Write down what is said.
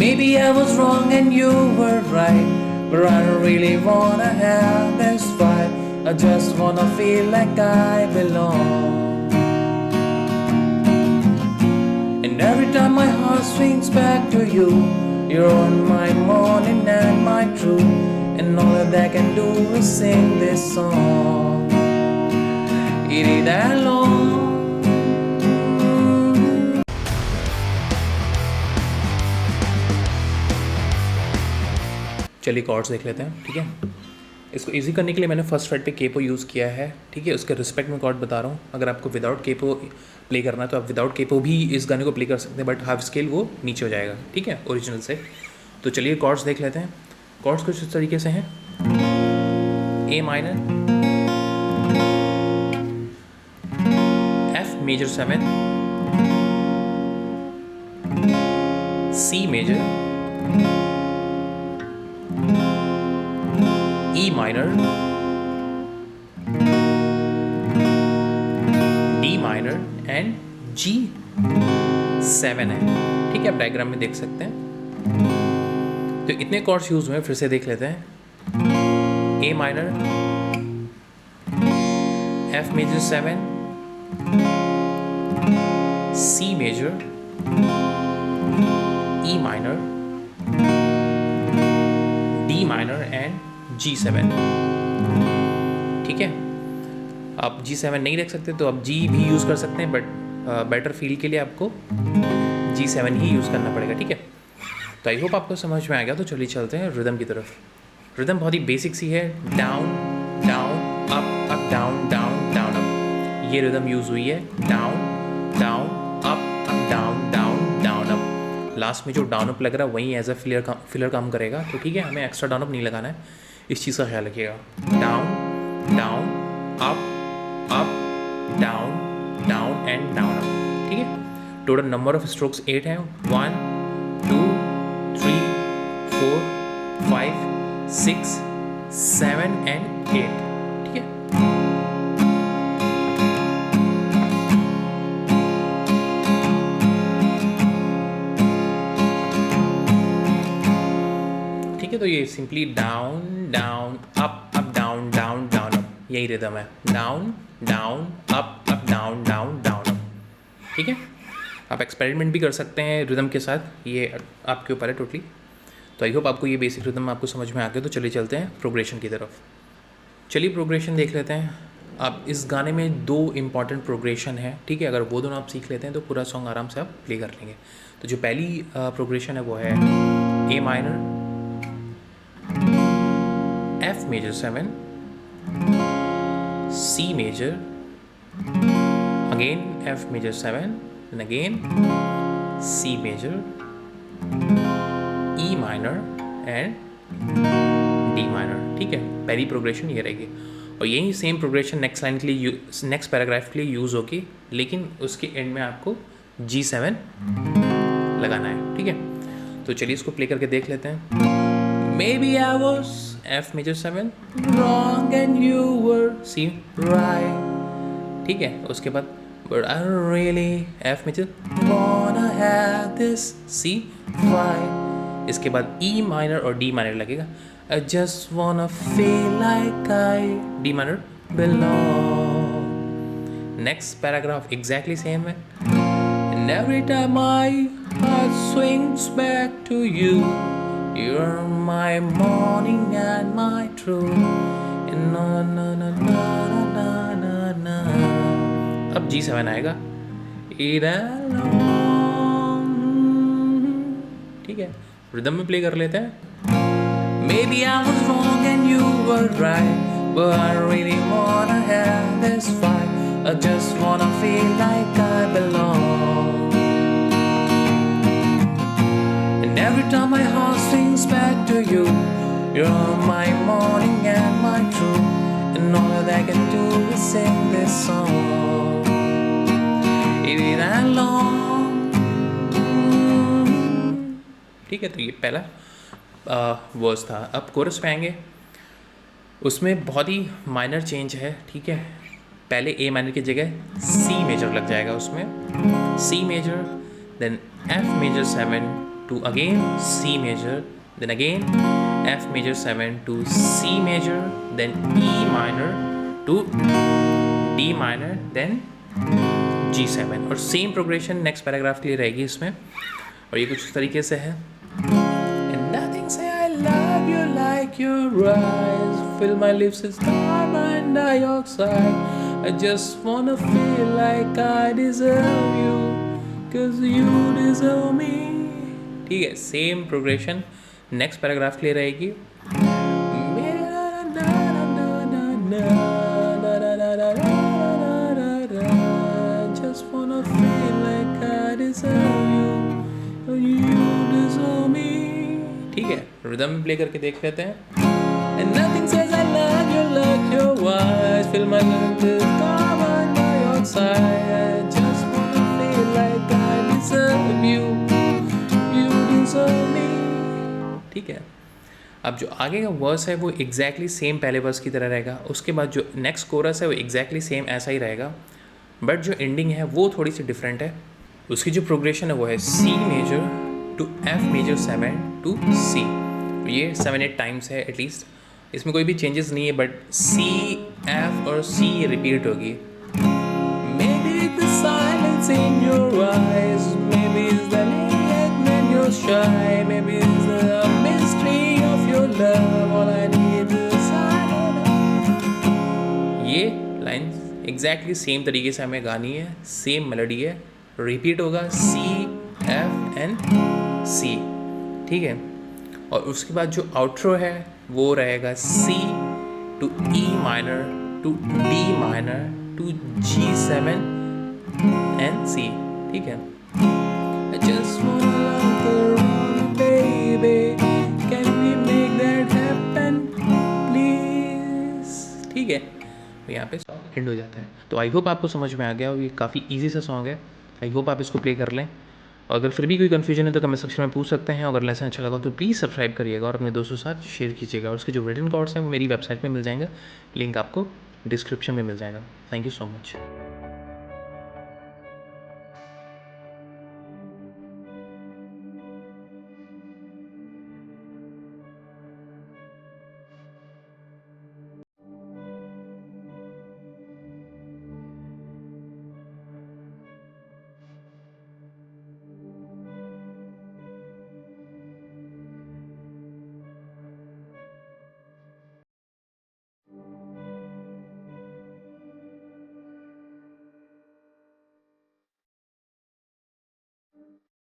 Maybe I was wrong and you were right, but I don't really wanna have this fight. I just wanna feel like I belong. And every time my heart swings back to you, you're on my morning and my truth. And all that I can do is sing this song. It ain't that long. चलिए chords देख लेते हैं, ठीक है। इसको easy करने के लिए मैंने फर्स्ट फ्रेट पे केपो यूज़ किया है, ठीक है। उसके रिस्पेक्ट में कॉर्ड बता रहा हूँ। अगर आपको विदाउट केपो प्ले करना है तो आप विदाउट केपो भी इस गाने को प्ले कर सकते हैं, बट हाफ स्केल वो नीचे हो जाएगा, ठीक है, ओरिजिनल से। तो चलिए कॉर्ड्स देख लेते हैं। कॉर्ड्स कुछ इस तरीके से हैं: A minor, F major 7, C major, E minor, D minor and G7 है, ठीक है। आप डायग्राम में देख सकते हैं। तो इतने कॉर्ड्स यूज हुए, फिर से देख लेते हैं। A minor, F major 7, C major, E minor, D minor and G7, ठीक है। आप G7 नहीं देख सकते तो आप G भी यूज़ कर सकते हैं, बट बेटर फील के लिए आपको G7 ही यूज़ करना पड़ेगा, ठीक है। तो आई होप आपको समझ में आ गया। तो चलिए चलते हैं रिदम की तरफ। रिदम बहुत ही बेसिक सी है, down down up up down down down up. ये रिदम यूज़ हुई है, down down up up down down down up. Last में जो डाउन अप लग रहा है वहीं एज अ फिलर काम करेगा, तो ठीक है, हमें एक्स्ट्रा डाउन अप नहीं लगाना है, इस चीज़ का ख्याल रखिएगा। Down down up up down down and down up, ठीक है। टोटल नंबर ऑफ स्ट्रोक्स 8 हैं, 1 2 3 4 5 6 7 एंड 8, ठीक है। ठीक है, तो ये simply down down up up down down down up, यही रिदम है। Down down up up down down down up, ठीक है। आप एक्सपेरिमेंट भी कर सकते हैं रिदम के साथ, ये आपके ऊपर है टोटली। तो आई होप आपको ये बेसिक रिदम आपको समझ में आ गया। तो चलिए चलते हैं प्रोग्रेशन की तरफ। चलिए प्रोग्रेशन देख लेते हैं। आप इस गाने में 2 इम्पॉर्टेंट प्रोग्रेशन है, ठीक है। अगर वो दोनों आप सीख लेते हैं तो पूरा सॉन्ग आराम से आप प्ले कर लेंगे। तो जो पहली प्रोग्रेशन है वो है ए minor, F major 7, C major, again F major 7, and again C major, E minor and D minor, ठीक है। पहली प्रोग्रेशन ये रहेगी और यही सेम प्रोग्रेशन नेक्स्ट लाइन के लिए, नेक्स्ट पैराग्राफ के लिए यूज़ होगी, लेकिन उसके एंड में आपको G7 लगाना है, ठीक है। तो चलिए इसको प्ले करके देख लेते हैं। Maybe I was F major 7 wrong and you were C right, ठीक है। उसके बाद but I don't really F major wanna have this C right। इसके बाद E minor और D minor लगेगा। I just wanna feel like I D minor belong। Next paragraph exactly same है। And every time my heart swings back to you, you're my morning and my truth, and na na na na na na na। अब G7 आएगा, it alone, ठीक है। Rhythm में play कर लेते हैं। Maybe I was wrong and you were right, but I really wanna have this fight. I just wanna feel like I belong. And every time my heart sings back to you, you're my morning and my truth, and all that I can do is sing this song. It ain't that long, ठीक है। तो ये पहला verse था। अब coarse पे आएंगे, उसमें बहुत ही माइनर चेंज है, ठीक है। पहले ए माइनर की जगह सी मेजर लग जाएगा उसमें, C major, then F major 7 to to again C major, then again F major 7 to C major, then E minor to D minor, then G7 और सेम प्रोग्रेशन नेक्स्ट पैराग्राफ के लिए रहेगी इसमें और ये कुछ इस तरीके से है And nothing say I love you like your eyes fill my lips with carbon dioxide I just wanna feel like I deserve you cause you deserve me ठीक है सेम प्रोग्रेशन नेक्स्ट पैराग्राफ के लिए रहेगी just wanna feel like I deserve you you deserve me ठीक है rhythm में play करके देख लेते हैं And nothing says I love you like your eyes fill my lungs with carbon dioxide I just wanna feel like I deserve you you deserve me ठीक है अब जो आगे का वर्स है वो एग्जैक्टली सेम पहले वर्स की तरह रहेगा उसके बाद जो नेक्स्ट कोरस है वो एग्जैक्टली सेम ऐसा ही रहेगा बट जो एंडिंग है वो थोड़ी सी डिफरेंट है उसकी जो प्रोग्रेशन है वो है C major to F major 7 to C ये 7-8 टाइम्स है एटलीस्ट इसमें कोई भी चेंजेस नहीं है बट सी एफ और सी रिपीट होगी Maybe the silence in your eyes Maybe it's the light when you're shy Maybe it's the mystery of your love All I need is silence ये line exactly same तरीके से हमें गानी है same melody है repeat होगा C F and C ठीक है और उसके बाद जो आउट्रो है वो रहेगा C to E minor to D minor to G7 and C ठीक है I just wanna love around baby can we make that happen please ठीक है तो यहाँ पे सॉन्ग एंड हो जाता है तो आई होप आपको समझ में आ गया और ये काफ़ी इजी सा सॉन्ग है आई होप आप इसको प्ले कर लें और अगर फिर भी कोई कन्फ्यूजन है तो कमेंट सेक्शन में पूछ सकते हैं अगर लेसन अच्छा लगा तो प्लीज़ सब्सक्राइब करिएगा और अपने दोस्तों के साथ शेयर कीजिएगा और उसके जो रिटन कोड्स हैं वो मेरी वेबसाइट में मिल जाएंगे लिंक आपको डिस्क्रिप्शन में मिल जाएगा थैंक यू सो मच